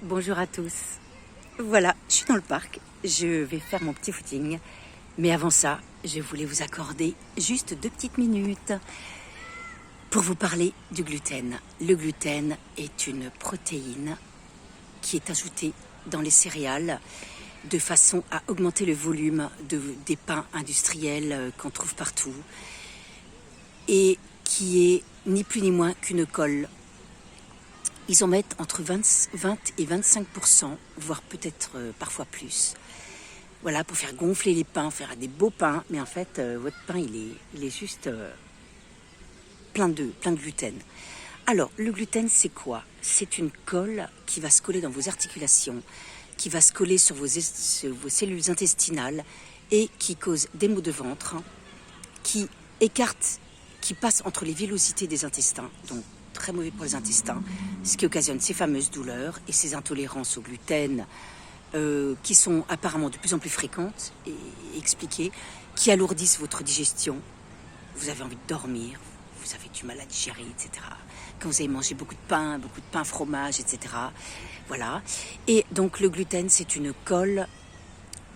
Bonjour à tous. Voilà, je suis dans le parc, je vais faire mon petit footing. Mais avant ça, je voulais vous accorder juste 2 petites minutes pour vous parler du gluten. Le gluten est une protéine qui est ajoutée dans les céréales de façon à augmenter le volume des pains industriels qu'on trouve partout et qui est ni plus ni moins qu'une colle. Ils en mettent entre 20 et 25%, voire peut-être parfois plus. Voilà, pour faire gonfler les pains, faire des beaux pains. Mais en fait, votre pain, il est juste plein de gluten. Alors, le gluten, c'est quoi? C'est une colle qui va se coller dans vos articulations, qui va se coller sur vos cellules intestinales et qui cause des maux de ventre, qui écarte, qui passe entre les villosités des intestins, donc très mauvais pour les intestins, ce qui occasionne ces fameuses douleurs et ces intolérances au gluten qui sont apparemment de plus en plus fréquentes et expliquées, qui alourdissent votre digestion. Vous avez envie de dormir, vous avez du mal à digérer, etc. Quand vous avez mangé beaucoup de pain, fromage, etc. Voilà. Et donc le gluten, c'est une colle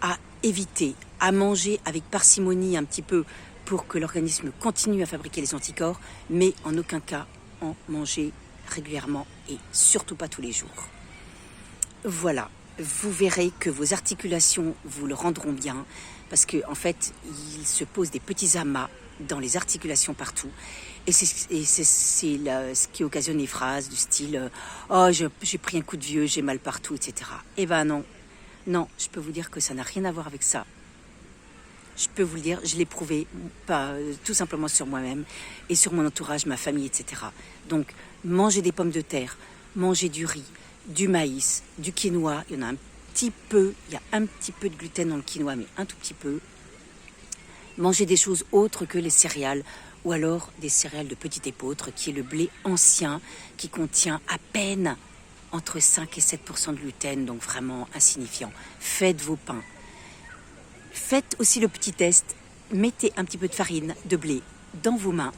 à éviter, à manger avec parcimonie un petit peu pour que l'organisme continue à fabriquer les anticorps, mais en aucun cas en manger régulièrement et surtout pas tous les jours. Voilà, vous verrez que vos articulations vous le rendront bien parce qu'en fait, il se pose des petits amas dans les articulations partout et c'est ce qui occasionne les phrases du style « Oh, j'ai pris un coup de vieux, j'ai mal partout, etc. » Eh ben non, je peux vous dire que ça n'a rien à voir avec ça. Je peux vous le dire, je l'ai prouvé tout simplement sur moi-même et sur mon entourage, ma famille, etc. Donc, mangez des pommes de terre, mangez du riz, du maïs, du quinoa. Il y en a un petit peu, il y a un petit peu de gluten dans le quinoa, mais un tout petit peu. Mangez des choses autres que les céréales ou alors des céréales de petit épeautre, qui est le blé ancien, qui contient à peine entre 5 et 7% de gluten, donc vraiment insignifiant. Faites vos pains. Faites aussi le petit test, mettez un petit peu de farine de blé dans vos mains,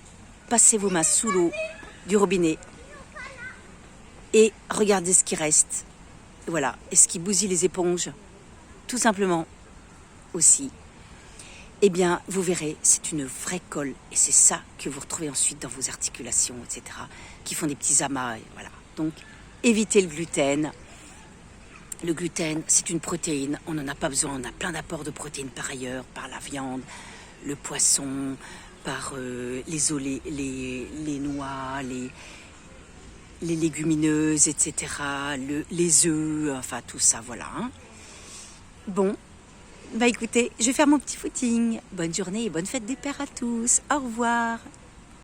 passez vos mains sous l'eau du robinet et regardez ce qui reste. Voilà, et ce qui bousille les éponges, tout simplement aussi. Eh bien, vous verrez, c'est une vraie colle et c'est ça que vous retrouvez ensuite dans vos articulations, etc., qui font des petits amas. Et voilà. Donc, évitez le gluten. Le gluten, c'est une protéine, on n'en a pas besoin, on a plein d'apports de protéines par ailleurs, par la viande, le poisson, par les noix, les légumineuses, etc., les œufs, enfin tout ça, voilà. Bon, bah écoutez, je vais faire mon petit footing. Bonne journée et bonne fête des pères à tous. Au revoir.